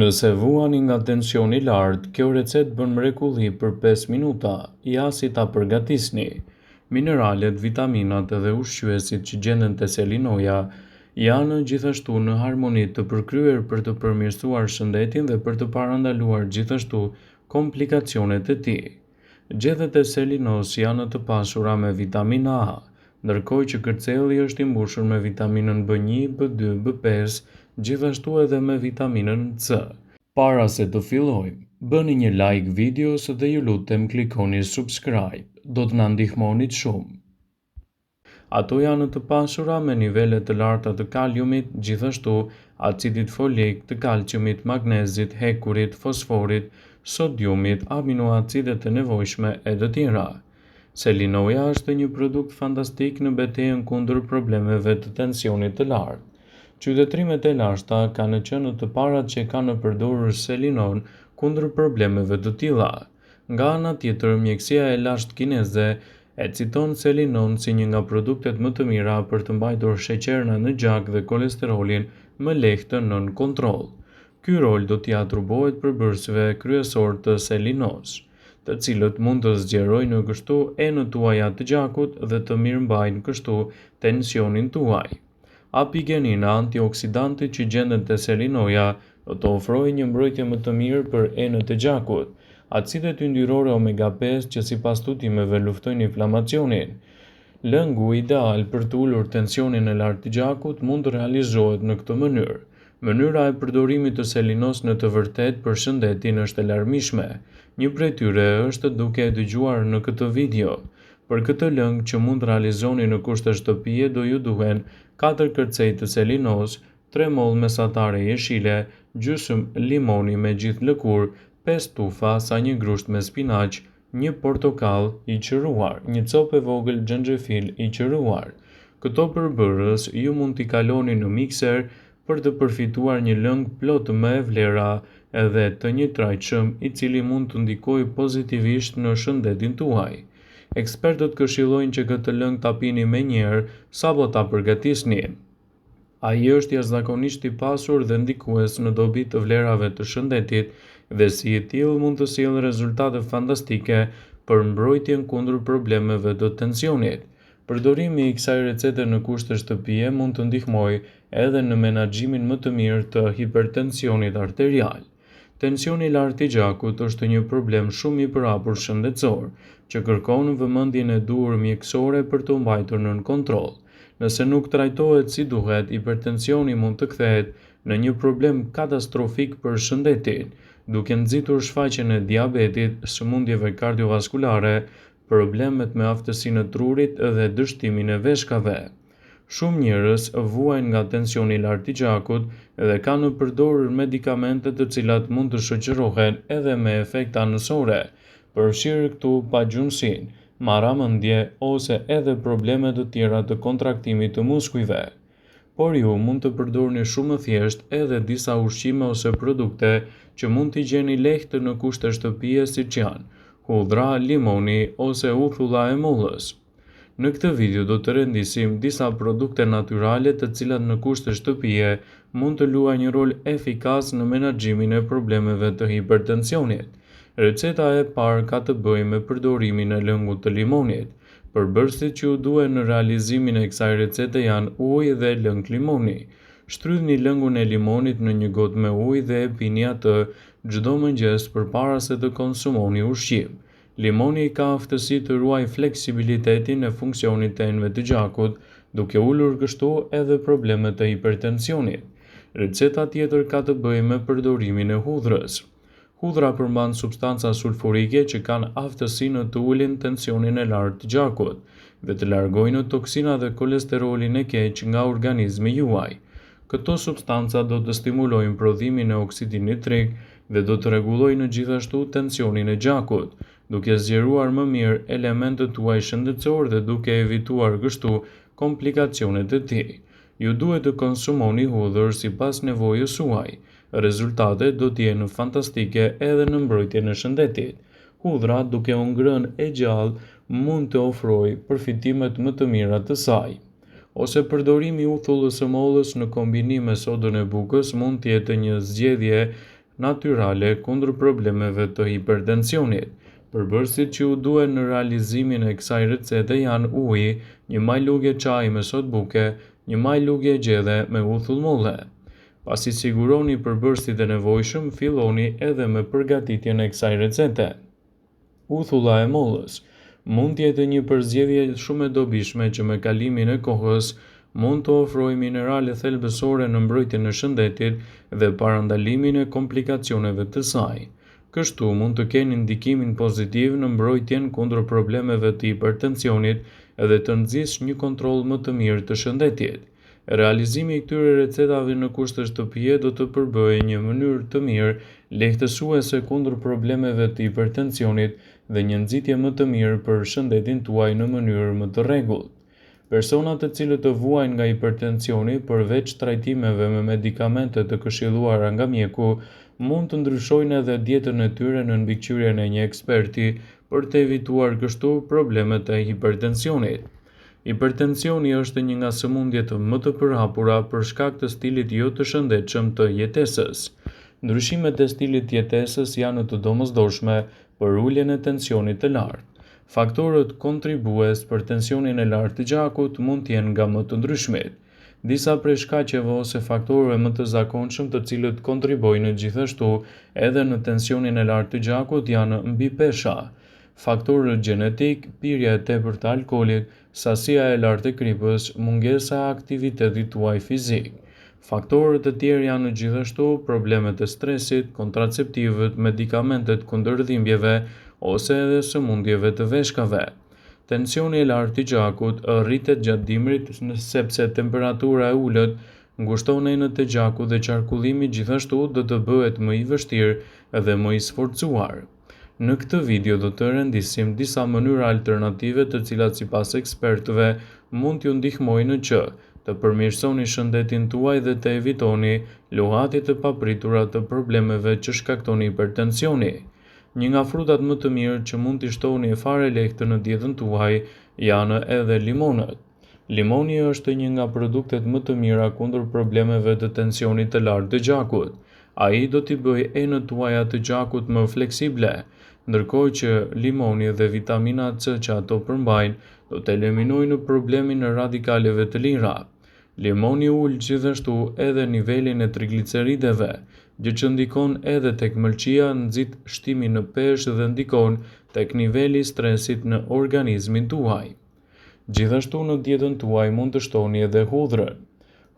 Nëse vuani nga tensioni i lartë, kjo recetë bën mrekulli për 5 minuta, ja si ta përgatisni. Mineralet, vitaminat dhe ushqyesit që gjenden te selinoja janë gjithashtu në harmoni të përkryer për të përmirësuar shëndetin dhe për të parandaluar gjithashtu komplikacionet e tij. Gjethet e selinos janë të pasura me vitaminë A, ndërkohë që kërcelli është i mbushur me vitaminën B1, B2, B5, gjithashtu edhe me vitaminën C. Para se të fillojmë, bëni një like videos dhe ju lutem klikoni subscribe, do të na ndihmonit shumë. Ato janë të pasura me nivele të larta të kaliumit, gjithashtu acidit folik, të kalciumit, magnezit, hekurit, fosforit, sodiumit, aminoacidet e nevojshme e të tjera. Selinoja është një produkt fantastik në betejën kundër problemeve të tensionit të lartë. Qytetrimet e lashta kanë qenë të parat që kanë përdorur selinon kundër problemeve të tilla. Nga ana tjetër, mjekësia e lashtë kineze e citon selinon si një nga produktet më të mira për të mbajtur sheqerna në gjak dhe kolesterolin më lehtë nën kontroll. Ky rol do t'i atribuohet përbërësve kryesor të selinos, të cilët mund të zgjerojnë kështu enët tuaja të gjakut dhe të mirëmbajnë kështu tensionin tuaj. Apigenina, antioksidanti që gjenden te selinoja, do të ofrojë një mbrojtje më të mirë për enët e gjakut. Acidet yndyrore omega-5 që sipas studimeve luftojnë inflamacionin. Lëngu ideal për të ulur tensionin e lartë të gjakut mund të realizohet në këtë mënyrë. Mënyra e përdorimit të selinos në të vërtetë për shëndetin është e larmishme. Një prej tyre është duke e dëgjuar në këtë video. Për këtë lëng që mund realizoni në kushte shtëpie do ju duhen 4 kërcej të selinos, 3 mollë mesatare jeshile, gjysmë limoni me gjithë lëkurë, 5 tufa sa një grusht me spinaq, një portokall i qëruar, një copë e vogël xhenxhefil i qëruar. Këto përbërës ju mund t'i kaloni në mikser për të përfituar një lëng plot me vlera edhe të njëtrajtshëm i cili mund të ndikojë pozitivisht në shëndetin tuaj. Ekspertët këshillojnë që këtë lëng ta pini menjëherë sapo ta përgatisni. Ai është jashtëzakonisht i pasur dhe ndikues në dobi të vlerave të shëndetit dhe si i tillë mund të sjellë rezultate fantastike për mbrojtjen kundër problemeve të tensionit. Përdorimi i kësaj recete në kushte shtëpie mund të ndihmojë edhe në menaxhimin më të mirë të hipertensionit arterial. Tensioni i lartë i gjakut është një problem shumë i përhapur shëndetësor, që kërkon vëmendjen e duhur mjekësore për të mbajtur nën kontroll. Nëse nuk trajtohet si duhet, hipertensioni mund të kthehet në një problem katastrofik për shëndetin, duke nxitur shfaqjen e diabetit, sëmundjeve kardiovaskulare, problemet me aftësinë e trurit dhe dështimin e veshkave. Shumë njerëz vuajnë nga tensioni i lartë i gjakut dhe kanë në përdorur medikamente të cilat mund të shoqërohen edhe me efekte anësore, përfshirë këtu pagjumsinë, marramendje ose edhe probleme të tjera të kontraktimit të muskujve. Por ju mund të përdorni shumë më thjesht edhe disa ushqime ose produkte që mund t'i gjeni lehtë në kushte shtëpie siç janë hudhra, limoni ose uthulla e mollës. Në këtë video do të rendisim disa produkte natyrale të cilat në kushte shtëpie mund të luajnë një rol efikas në menaxhimin e problemeve të hipertensionit. Receta e parë ka të bëjë me përdorimin e lëngut të limonit. Përbërësit që ju duhen në realizimin e kësaj recete janë ujë dhe lëng limoni. Shtrydhni lëngun e limonit në një gotë me ujë dhe e pini atë çdo mëngjes përpara se të konsumoni ushqim. Limoni ka aftësi të ruajë fleksibilitetin e funksionit të enëve të gjakut, duke ulur kështu edhe problemet e hipertensionit. Receta tjetër ka të bëjë me përdorimin e hudhrës. Hudhra përmban substanca sulfurike që kanë aftësinë të ulin tensionin e lartë të gjakut dhe të largojnë toksinat dhe kolesterolin e keq nga organizmi juaj. Këto substanca do të stimulojnë prodhimin e oksidit nitrik dhe do të rregullojnë gjithashtu tensionin e gjakut, duke zgjeruar më mirë elementët tuaj shëndetësor dhe duke evituar kështu komplikacionet e tij. Ju duhet të konsumoni hudhër sipas nevojës suaj. Rezultatet do të jenë fantastike edhe në mbrojtjen e shëndetit. Hudhra, duke u ngrënë e gjallë, mund të ofrojë përfitimet më të mira të saj. Ose përdorimi i uthullës së mollës në kombinim me sodën e bukës mund të jetë një zgjedhje natyrale kundër problemeve të hipertensionit. Përbërësit që u duhen në realizimin e kësaj recete janë uji, një maj lugje çaji me sot buke, një maj lugje gjedhe me uthull molle. Pasi siguroni përbërësit e nevojshëm, filloni edhe me përgatitjen e kësaj recete. Uthulla e mollës mund të jetë një përzgjedhje shumë e dobishme që me kalimin e kohës mund të ofrojë minerale thelbësore në mbrojtjen e shëndetit dhe parandalimin e komplikacioneve të saj. Kështu mund të kenë ndikimin pozitiv në mbrojtjen kundër problemeve të hipertensionit edhe të nxjisë një kontroll më të mirë të shëndetit. Realizimi i këtyre recetave në kushte shtëpie do të përbëjë një mënyrë të mirë lehtësuese kundër problemeve të hipertensionit dhe një nxitje më të mirë për shëndetin tuaj në mënyrë më të rregullt. Personat të cilët të vuajnë nga hipertensioni, përveç trajtimeve me medikamente të këshilluara nga mjeku, mund të ndryshojnë edhe dietën e tyre në mbikëqyrjen e një eksperti për të evituar kështu problemet e hipertensionit. Hipertensioni është një nga sëmundjet më të përhapura për shkak të stilit jo të shëndetshëm të jetesës. Ndryshimet e stilit të jetesës janë të domosdoshme për uljen e tensionit të lartë. Faktorët kontribues për tensionin e lartë të gjakut mund të jenë nga më të ndryshmit. Disa prej shkaqeve ose faktorëve më të zakonshëm të cilët kontribojnë gjithashtu edhe në tensionin e lartë të gjakut janë mbipesha, faktorët gjenetik, pirja e tepërt e alkoolit, sasia e lartë e kripës, mungesa e aktivitetit tuaj fizik. Faktorët e tjerë janë gjithashtu problemet e stresit, kontraceptivët, medikamentet kundër dhimbjeve ose edhe sëmundjeve të veshkave. Tensioni i lartë i gjakut rritet gjatë dimrit sepse temperatura e ulët ngushton enët e gjakut dhe qarkullimi gjithashtu do të bëhet më i vështirë edhe më i sforcuar. Në këtë video do të rendisim disa mënyra alternative të cilat sipas ekspertëve mund t'ju ndihmojnë që të përmirësoni shëndetin tuaj dhe të evitoni luhatje të papritura të problemeve që shkakton hipertensioni. Një nga frutat më të mirë që mund t'i shtoni fare lehtë në dietën tuaj janë edhe limonët. Limoni është një nga produktet më të mira kundër problemeve të tensionit të lartë të gjakut. Ai do t'i bëjë enët tuaja të gjakut më fleksible, ndërkohë që limoni dhe vitamina C që ato përmbajnë do të eliminojnë problemin e radikaleve të lira. Limoni ul gjithashtu edhe nivelin e triglicerideve, gjë që ndikon edhe tek mëlçia, nxit shtimin në peshë dhe ndikon tek niveli i stresit në organizmin tuaj. Gjithashtu në dietën tuaj mund të shtoni edhe hudhrën.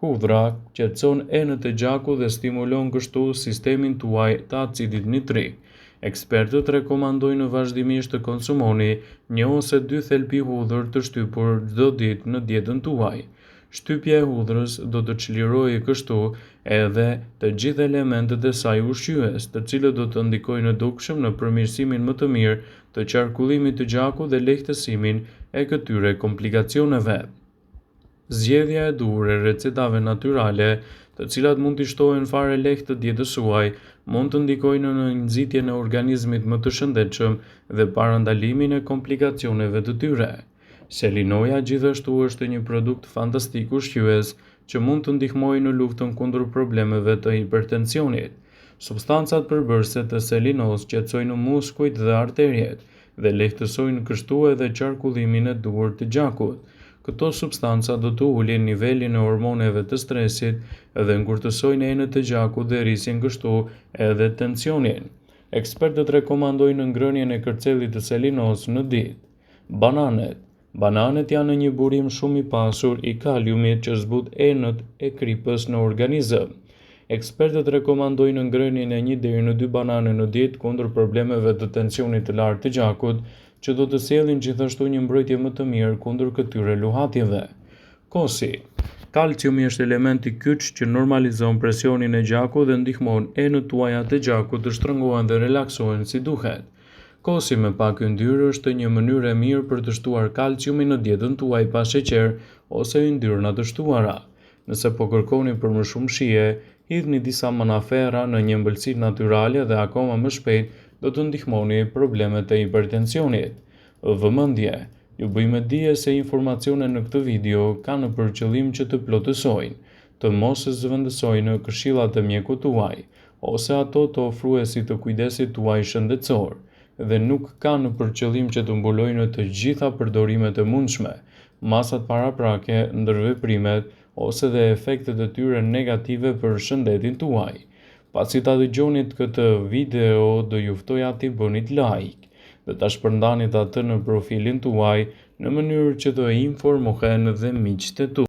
Hudhra qetëson enët e gjakut dhe stimulon kështu sistemin tuaj të acidit nitrik. Ekspertët rekomandojnë vazhdimisht të konsumoni 1 ose 2 thelpi hudhër të shtypur çdo ditë në dietën tuaj. Shtypja e hudhrës do të çlirojë kështu edhe të gjithë elementet e saj ushqyes, të cilët do të ndikojnë dukshëm në përmirësimin më të mirë të qarkullimit të gjakut dhe lehtësimin e këtyre komplikacioneve. Zgjedhja e duhur e recetave natyrale, të cilat mund t'i shtohen fare lehtë të dietës suaj, mund të ndikojnë në nxitjen e organizmit më të shëndetshëm dhe parandalimin e komplikacioneve të tyre. Selinoja gjithashtu është një produkt fantastik ushqyes që mund të ndihmojë në luftën kundër problemeve të hipertensionit. Substancat përbërëse të selinos qetësojnë muskujt dhe arteriet dhe lehtësojnë kështu edhe qarkullimin e duhur të gjakut. Këto substanca do të ulin nivelin e hormoneve të stresit dhe ngurtësojnë enët e gjakut dhe rrisin kështu edhe tensionin. Ekspertët rekomandojnë ngrënien e kërcellit të selinos në ditë. Bananet. Bananet janë një burim shumë i pasur i kaliumit që zbut enët e kripës në organizëm. Ekspertët rekomandojnë ngrënien e 1 deri në 2 banane në ditë kundër problemeve të tensionit të lartë të gjakut, që do të sjellin gjithashtu një mbrojtje më të mirë kundër këtyre luhatjeve. Kosi. Kalciumi është element i kyç që normalizon presionin e gjakut dhe ndihmon enët tuaja të gjakut të shtrëngohen dhe relaksohen si duhet. Kosi me pak yndyrë është një mënyrë e mirë për të shtuar kalciumin në dietën tuaj pa sheqer ose yndyrna të shtuara. Nëse po kërkoni për më shumë shije, hidhni disa manafera në një ëmbëlsi natyrale dhe akoma më shpejt do të ndihmoni problemet e hipertensionit. Vëmendje. Ju bëjmë dije se informacionet në këtë video kanë për qëllim që të plotësojnë, të mos zëvendësojnë këshillat e mjekut tuaj, ose ato të ofruesit të kujdesit tuaj shëndetësor, dhe nuk kanë për qëllim që të mbulojnë të gjitha përdorimet e mundshme, masat paraprake, ndërveprimet ose dhe efektet e tyre negative për shëndetin tuaj. Pasi ta dëgjonit këtë video, do ju ftoja t'i bënit like dhe ta shpërndanit atë në profilin tuaj në mënyrë që të informohen dhe miqtë e tu.